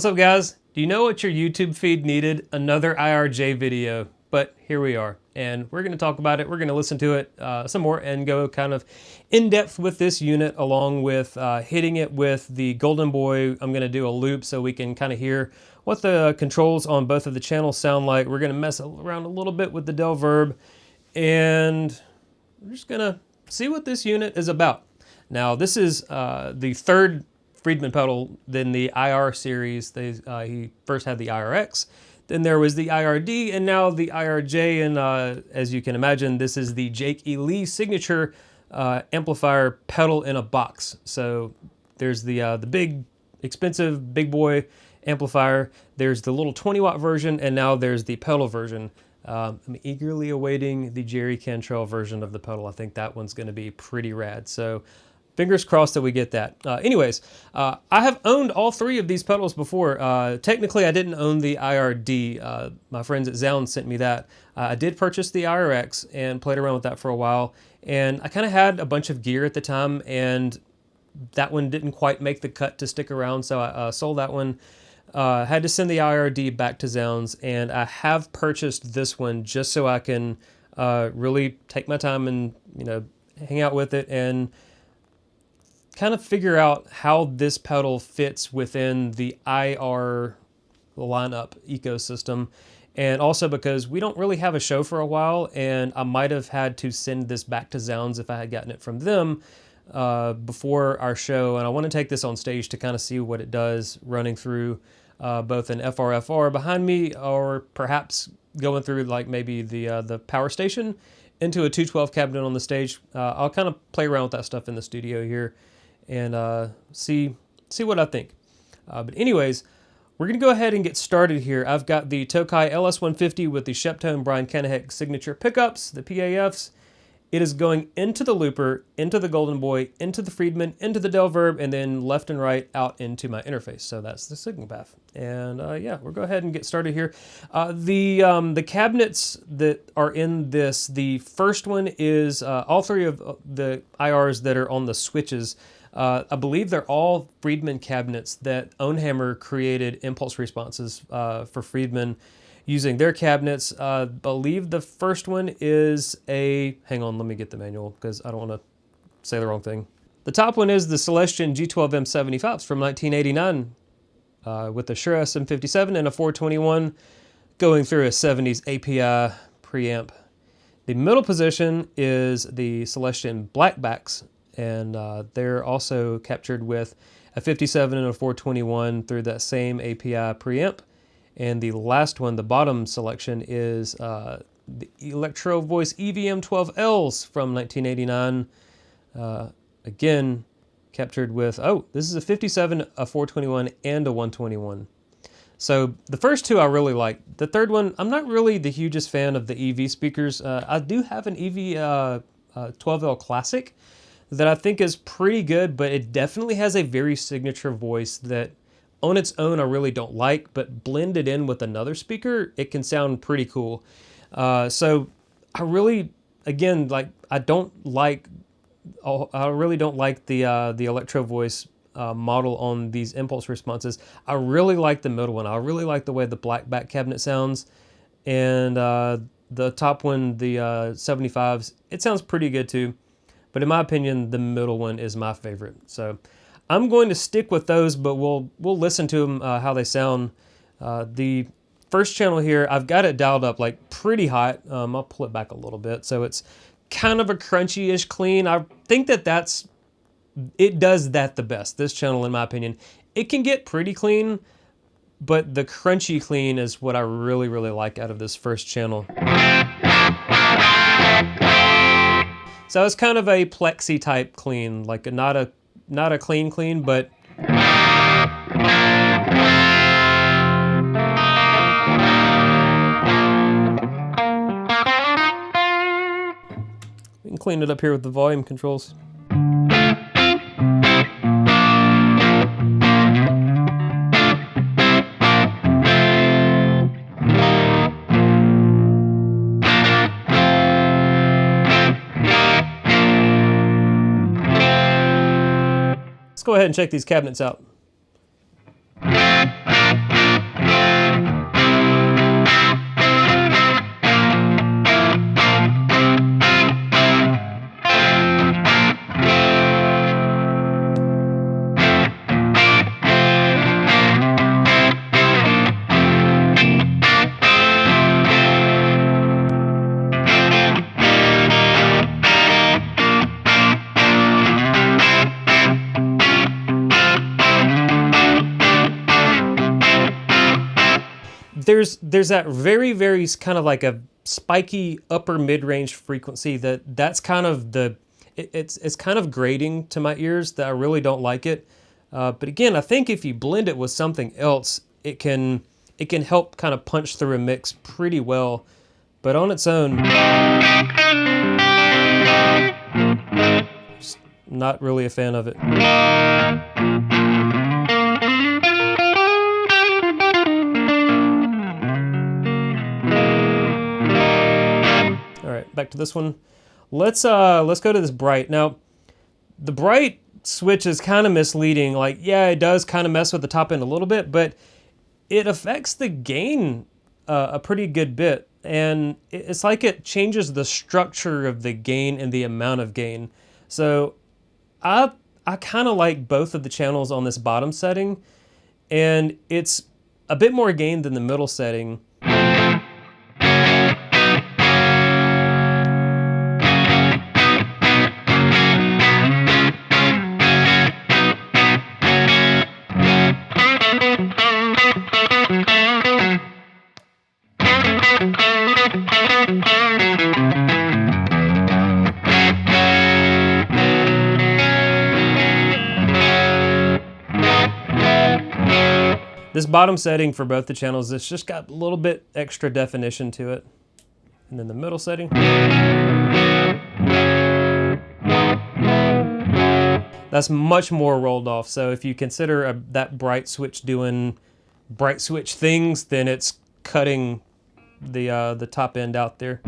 What's up, guys? Do you know what your YouTube feed needed? Another IRJ video. But here we are, and we're going to talk about it. We're going to listen to it some more and go kind of in depth with this unit, along with hitting it with the Golden Boy. I'm going to do a loop so we can kind of hear what the controls on both of the channels sound like. We're going to mess around a little bit with the DelVerb, and we're just going to see what this unit is about. Now, this is the third Friedman pedal in the IR series. He first had the IRX, then there was the IRD, and now the IRJ. And as you can imagine, this is the Jake E. Lee signature amplifier pedal in a box. So there's the big, expensive, big boy amplifier. There's the little 20-watt version, and now there's the pedal version. I'm eagerly awaiting the Jerry Cantrell version of the pedal. I think that one's going to be pretty rad. So fingers crossed that we get that. Anyways, I have owned all three of these pedals before. Technically, I didn't own the IRD. My friends at Zound sent me that. I did purchase the IRX and played around with that for a while. And I kind of had a bunch of gear at the time, and that one didn't quite make the cut to stick around, so I sold that one. Had to send the IRD back to Zounds, and I have purchased this one just so I can really take my time and hang out with it and kind of figure out how this pedal fits within the IR lineup ecosystem. And also because we don't really have a show for a while, and I might have had to send this back to Zounds if I had gotten it from them before our show. And I want to take this on stage to kind of see what it does running through both an FR behind me, or perhaps going through like maybe the power station into a 212 cabinet on the stage. I'll kind of play around with that stuff in the studio here and see what I think. But anyways, we're going to go ahead and get started here. I've got the Tokai LS150 with the Sheptone Brian Kenneheck signature pickups, the PAFs. It is going into the looper, into the Golden Boy, into the Friedman, into the DelVerb, and then left and right out into my interface. So that's the signal path. And yeah, we'll go ahead and get started here. The cabinets that are in this, the first one is all three of the IRs that are on the switches. I believe they're all Friedman cabinets that Ownhammer created impulse responses for Friedman using their cabinets. I believe the first one is hang on, let me get the manual because I don't want to say the wrong thing. The top one is the Celestion G12M75s from 1989 with a Shure SM57 and a 421 going through a 70s API preamp. The middle position is the Celestion Blackbacks, and they're also captured with a 57 and a 421 through that same API preamp. And the last one, the bottom selection, is the Electro Voice EVM12Ls from 1989. Again, captured with, this is a 57, a 421, and a 121. So the first two I really like. The third one, I'm not really the hugest fan of the EV speakers. I do have an EV 12L Classic that I think is pretty good, but it definitely has a very signature voice that on its own I really don't like, but blended in with another speaker, it can sound pretty cool. So I really, again, I really don't like the Electro Voice model on these impulse responses. I really like the middle one. I really like the way the Blackback cabinet sounds. And the top one, the 75s, it sounds pretty good too. But in my opinion, the middle one is my favorite. So I'm going to stick with those, but we'll listen to them, how they sound. The first channel here, I've got it dialed up like pretty hot. I'll pull it back a little bit. So it's kind of a crunchy-ish clean. I think it does that the best, this channel, in my opinion. It can get pretty clean, but the crunchy clean is what I really, really like out of this first channel. So it's kind of a plexi type clean, like not a clean, but we can clean it up here with the volume controls. Let's go ahead and check these cabinets out. there's that very kind of like a spiky upper mid-range frequency that's kind of it's kind of grating to my ears that I really don't like it. But again, I think if you blend it with something else, it can help kind of punch through a mix pretty well. But on its own, just not really a fan of it. All right, back to this one. Let's go to this bright. Now, the bright switch is kind of misleading. Like, yeah, it does kind of mess with the top end a little bit, but it affects the gain a pretty good bit. And it's like it changes the structure of the gain and the amount of gain. So I kind of like both of the channels on this bottom setting, and it's a bit more gain than the middle setting. This bottom setting for both the channels, it's just got a little bit extra definition to it. And then the middle setting, that's much more rolled off. So if you consider that bright switch doing bright switch things, then it's cutting the top end out there.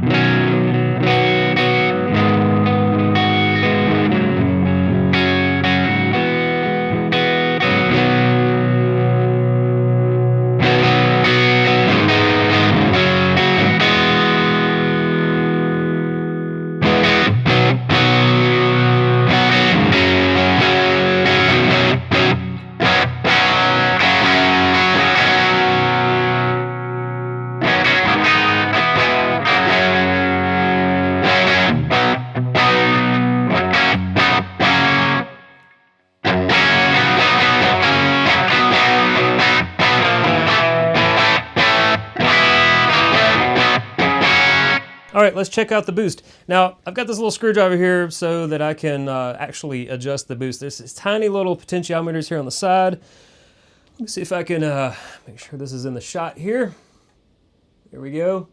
All right, let's check out the boost. Now, I've got this little screwdriver here so that I can actually adjust the boost. There's these tiny little potentiometers here on the side. Let me see if I can make sure this is in the shot here. There we go.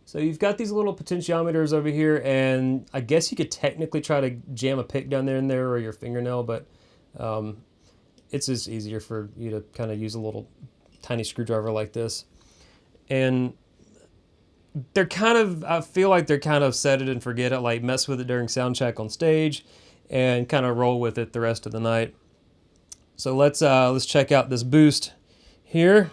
So you've got these little potentiometers over here, and I guess you could technically try to jam a pick down there in there or your fingernail, but it's just easier for you to kind of use a little tiny screwdriver like this. And they're kind of, I feel like they're kind of set it and forget it, like mess with it during sound check on stage and kind of roll with it the rest of the night. So let's check out this boost here.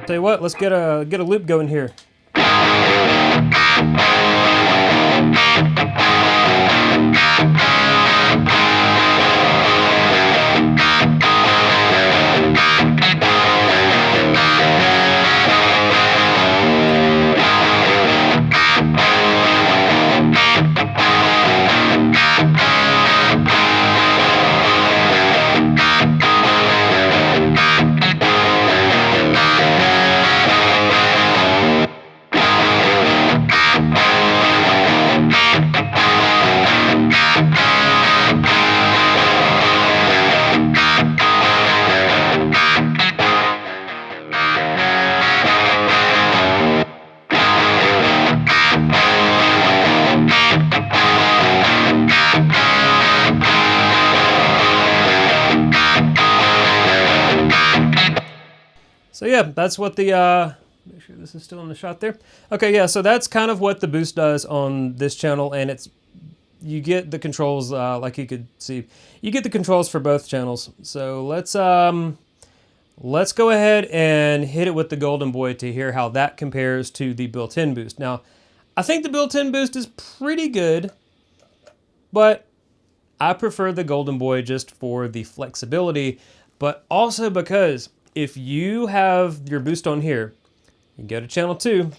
Tell you what, let's get a loop going here. So yeah, that's what the, make sure this is still in the shot there. Okay, yeah, so that's kind of what the boost does on this channel, and it's, you get the controls, like you could see, you get the controls for both channels. So let's go ahead and hit it with the Golden Boy to hear how that compares to the built-in boost. Now, I think the built-in boost is pretty good, but I prefer the Golden Boy just for the flexibility, but also because if you have your boost on here, you go to channel 2,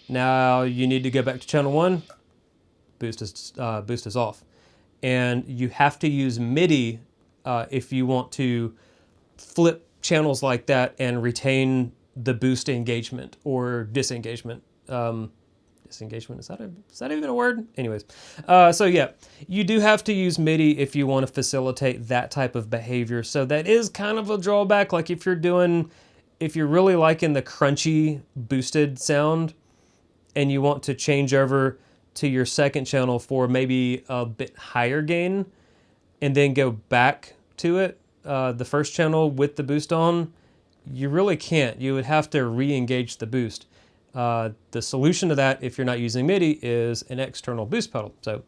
now you need to go back to channel 1, boost is off. And you have to use MIDI if you want to flip channels like that and retain the boost engagement or disengagement. Disengagement, is that even a word? Anyways, so yeah, you do have to use MIDI if you want to facilitate that type of behavior. So that is kind of a drawback. Like if you're really liking the crunchy boosted sound and you want to change over to your second channel for maybe a bit higher gain and then go back to it, the first channel with the boost on, you really can't. You would have to re-engage the boost. The solution to that, if you're not using MIDI, is an external boost pedal. So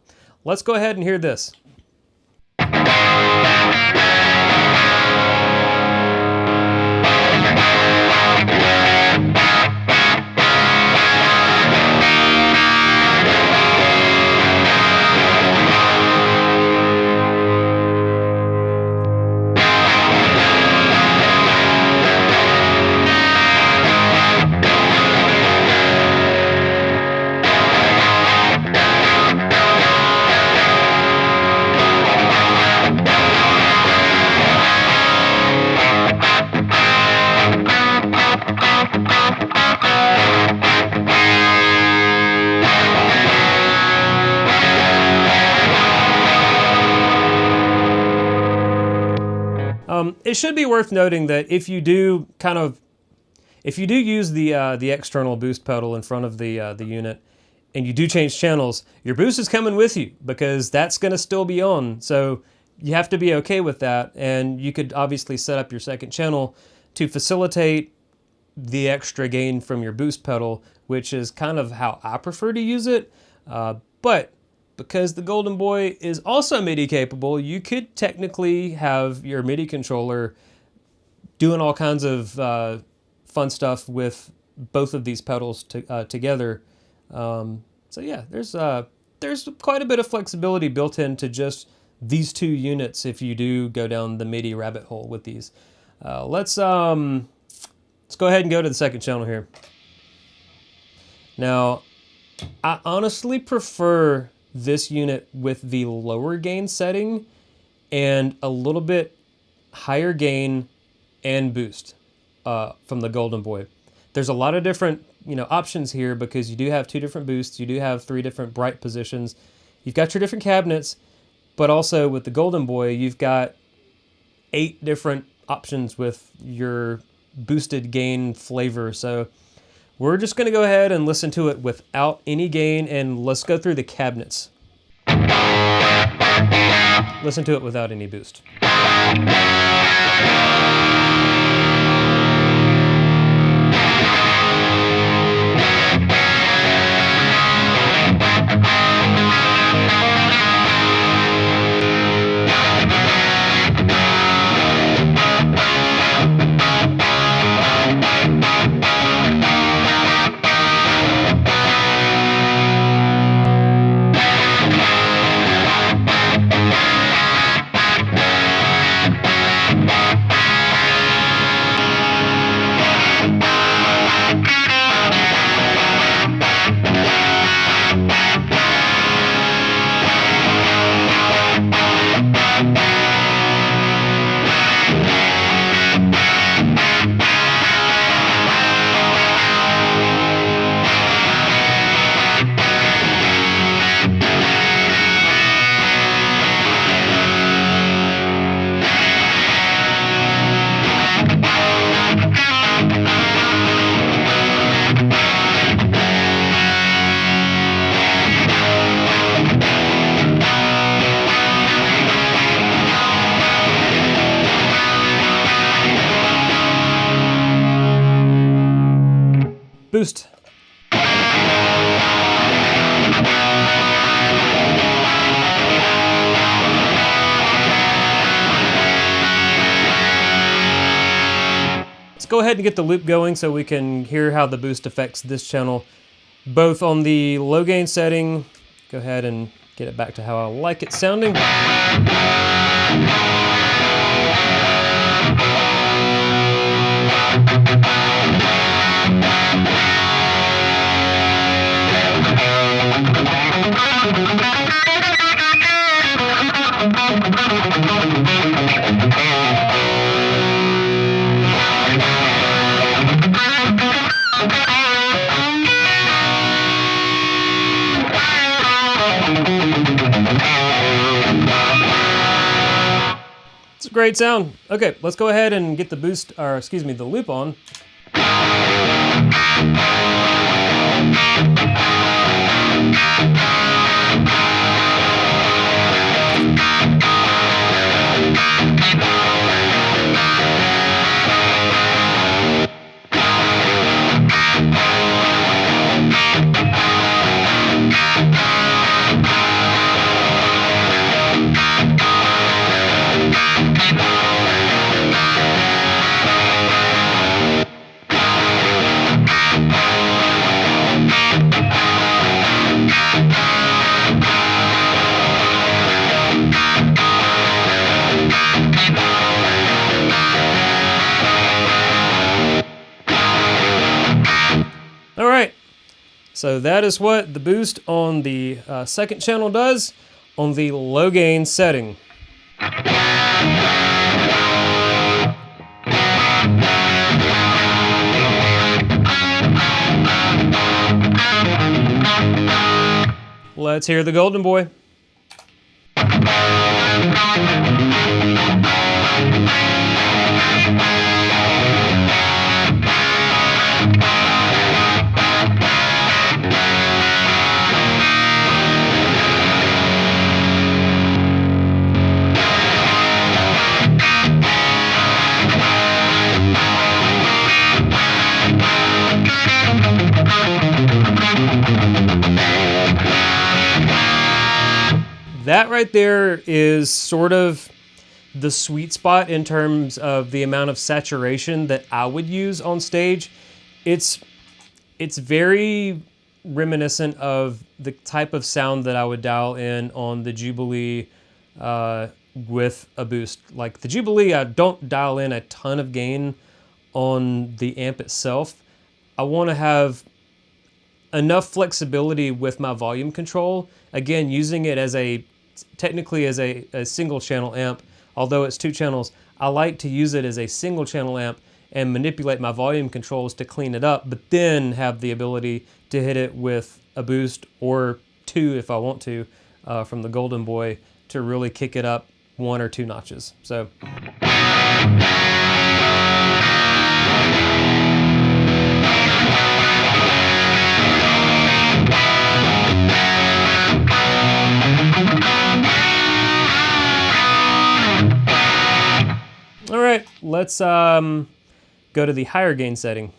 let's go ahead and hear this. It should be worth noting that if you do use the external boost pedal in front of the unit, and you do change channels, your boost is coming with you because that's going to still be on. So you have to be okay with that, and you could obviously set up your second channel to facilitate the extra gain from your boost pedal, which is kind of how I prefer to use it. But because the Golden Boy is also MIDI capable, you could technically have your MIDI controller doing all kinds of fun stuff with both of these pedals together. So yeah, there's quite a bit of flexibility built into just these two units if you do go down the MIDI rabbit hole with these. Let's go ahead and go to the second channel here. Now, I honestly prefer this unit with the lower gain setting and a little bit higher gain and boost from the Golden Boy. There's a lot of different options here because you do have 2 different boosts, you do have 3 different bright positions, you've got your different cabinets, but also with the Golden Boy you've got 8 different options with your boosted gain flavor. So we're just going to go ahead and listen to it without any gain, and let's go through the cabinets. Listen to it without any boost. Boost. Let's go ahead and get the loop going so we can hear how the boost affects this channel, both on the low gain setting. Go ahead and Get it back to how I like it sounding. It's a great sound. Okay, let's go ahead and get the boost, or excuse me, the loop on. All right, so that is what the boost on the second channel does on the low gain setting. Let's hear the Golden Boy. That right there is sort of the sweet spot in terms of the amount of saturation that I would use on stage. It's very reminiscent of the type of sound that I would dial in on the Jubilee with a boost. Like the Jubilee, I don't dial in a ton of gain on the amp itself. I want to have enough flexibility with my volume control. Again, using it as technically as a single channel amp, although it's 2 channels, I like to use it as a single channel amp and manipulate my volume controls to clean it up, but then have the ability to hit it with a boost or 2 if I want to from the Golden Boy to really kick it up 1 or 2 notches. So. All right, let's go to the higher gain setting.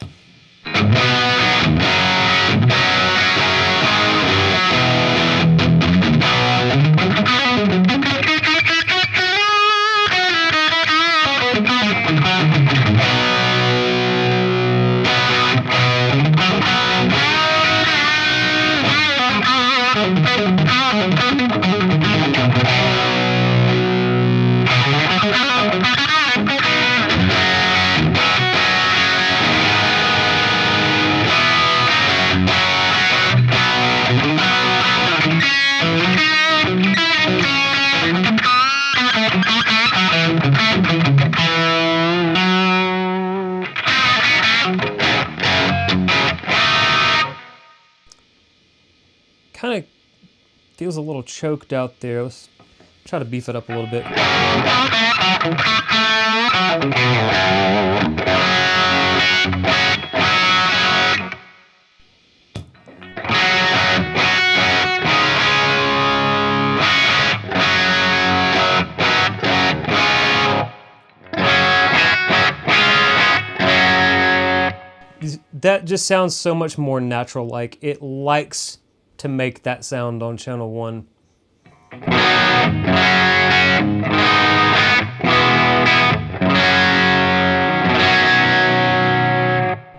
Kind of feels a little choked out there. Let's try to beef it up a little bit. That just sounds so much more natural. Like it likes to make that sound on channel 1.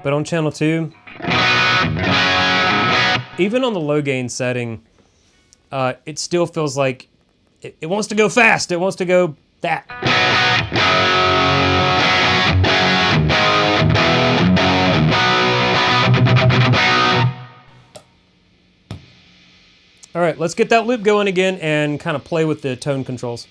But on channel 2, even on the low gain setting, it still feels like it wants to go fast. It wants to go that. All right, let's get that loop going again and kind of play with the tone controls.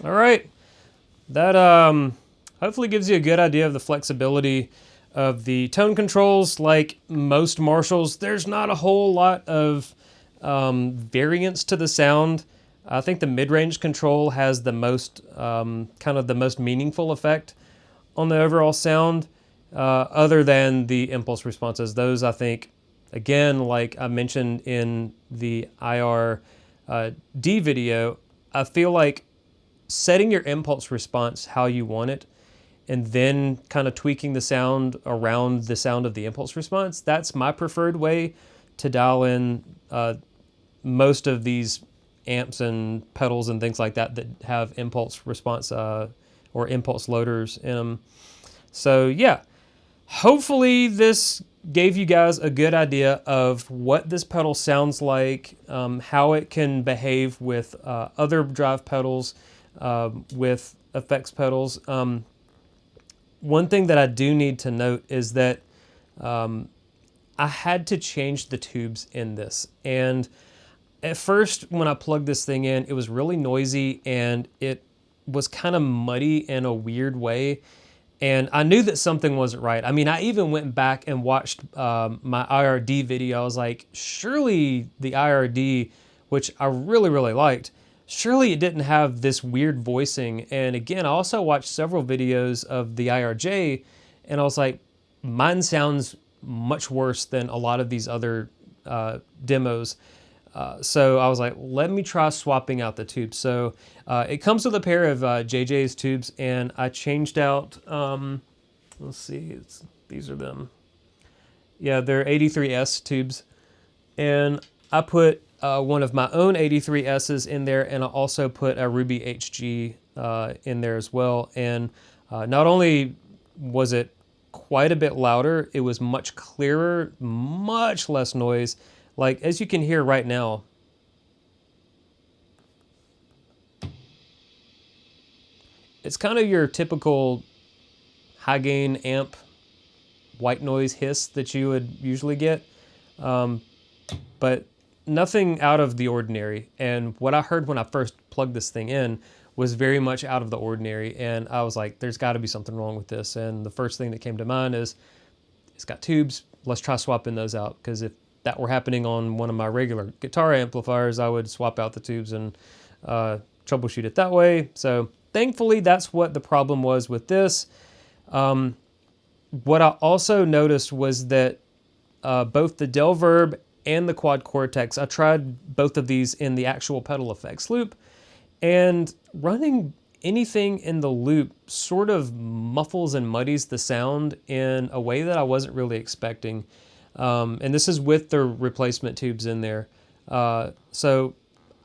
All right, that hopefully gives you a good idea of the flexibility of the tone controls. Like most Marshalls, there's not a whole lot of variance to the sound. I think the mid-range control has the most kind of the most meaningful effect on the overall sound, other than the impulse responses. Those, I think, again, like I mentioned in the IR-D video, I feel like setting your impulse response how you want it and then kind of tweaking the sound around the sound of the impulse response, that's my preferred way to dial in most of these amps and pedals and things like that that have impulse response or impulse loaders in them. So yeah, hopefully this gave you guys a good idea of what this pedal sounds like, how it can behave with other drive pedals, with effects pedals. One thing that I do need to note is that I had to change the tubes in this. And at first, when I plugged this thing in, it was really noisy and it was kind of muddy in a weird way. And I knew that something wasn't right. I mean, I even went back and watched my IRD video. I was like, surely the IRD, which I really, really liked, surely it didn't have this weird voicing. And again, I also watched several videos of the IRJ, and I was like, mine sounds much worse than a lot of these other demos. So I was like, let me try swapping out the tubes. So it comes with a pair of JJ's tubes, and I changed out, let's see, these are them. Yeah, they're 83S tubes. And I put one of my own 83S's in there, and I also put a Ruby HG in there as well. And not only was it quite a bit louder, it was much clearer, much less noise. Like, as you can hear right now, it's kind of your typical high gain amp white noise hiss that you would usually get, but nothing out of the ordinary. And what I heard when I first plugged this thing in was very much out of the ordinary, and I was like, there's got to be something wrong with this. And the first thing that came to mind is, it's got tubes, let's try swapping those out, because if that were happening on one of my regular guitar amplifiers, I would swap out the tubes and troubleshoot it that way. So thankfully, that's what the problem was with this. What I also noticed was that both the DelVerb and the Quad Cortex, I tried both of these in the actual pedal effects loop, and running anything in the loop sort of muffles and muddies the sound in a way that I wasn't really expecting. And this is with the replacement tubes in there. So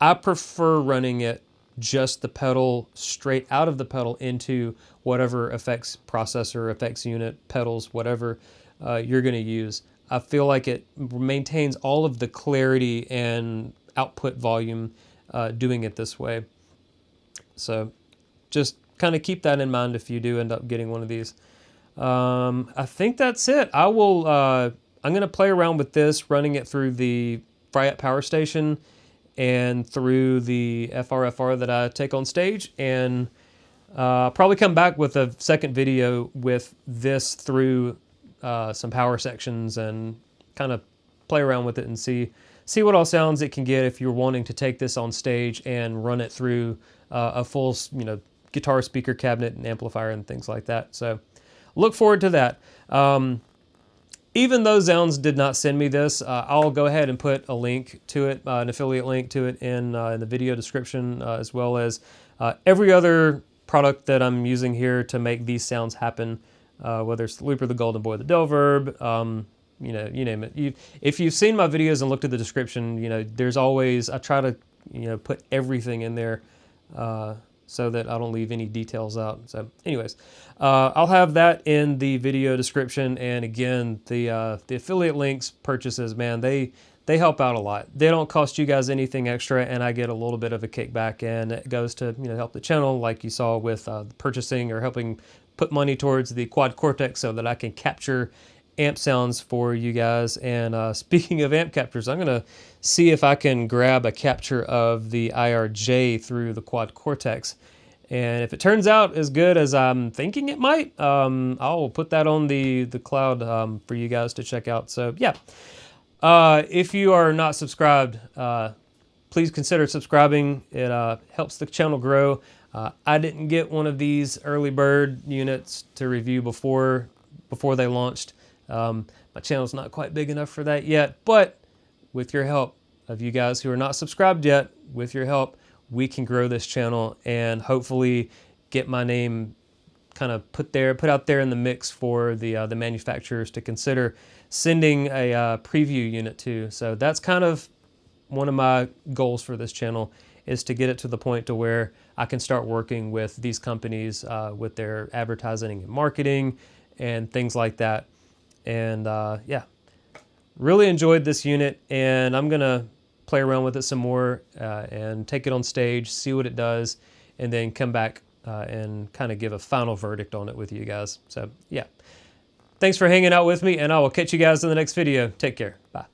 I prefer running it just the pedal straight out of the pedal into whatever effects processor, effects unit, pedals, whatever you're going to use. I feel like it maintains all of the clarity and output volume doing it this way. So just kind of keep that in mind if you do end up getting one of these. I think that's it. I will... I'm going to play around with this, running it through the Fryette Power Station and through the FRFR that I take on stage, and I'll probably come back with a second video with this through some power sections and kind of play around with it and see what all sounds it can get if you're wanting to take this on stage and run it through a full, guitar speaker cabinet and amplifier and things like that. So look forward to that. Even though Zounds did not send me this, I'll go ahead and put a link to it, an affiliate link to it in the video description, as well as every other product that I'm using here to make these sounds happen, whether it's the Looper, the Golden Boy, the DelVerb, you name it. If you've seen my videos and looked at the description, there's always, I try to, put everything in there so that I don't leave any details out. So anyways, I'll have that in the video description. And again, the affiliate links purchases, man, they help out a lot. They don't cost you guys anything extra, and I get a little bit of a kickback, and it goes to help the channel, like you saw with purchasing or helping put money towards the Quad Cortex so that I can capture amp sounds for you guys. And speaking of amp captures, I'm gonna see if I can grab a capture of the IRJ through the Quad Cortex, and if it turns out as good as I'm thinking it might, I'll put that on the cloud for you guys to check out. So yeah, if you are not subscribed, please consider subscribing. It helps the channel grow. I didn't get one of these early bird units to review before they launched. My channel's not quite big enough for that yet, but with your help, of you guys who are not subscribed yet, with your help, we can grow this channel and hopefully get my name kind of put out there in the mix for the manufacturers to consider sending a preview unit to. So that's kind of one of my goals for this channel, is to get it to the point to where I can start working with these companies with their advertising and marketing and things like that. And yeah, really enjoyed this unit, and I'm gonna play around with it some more and take it on stage, see what it does, and then come back and kind of give a final verdict on it with you guys. So yeah, thanks for hanging out with me, and I will catch you guys in the next video. Take care. Bye.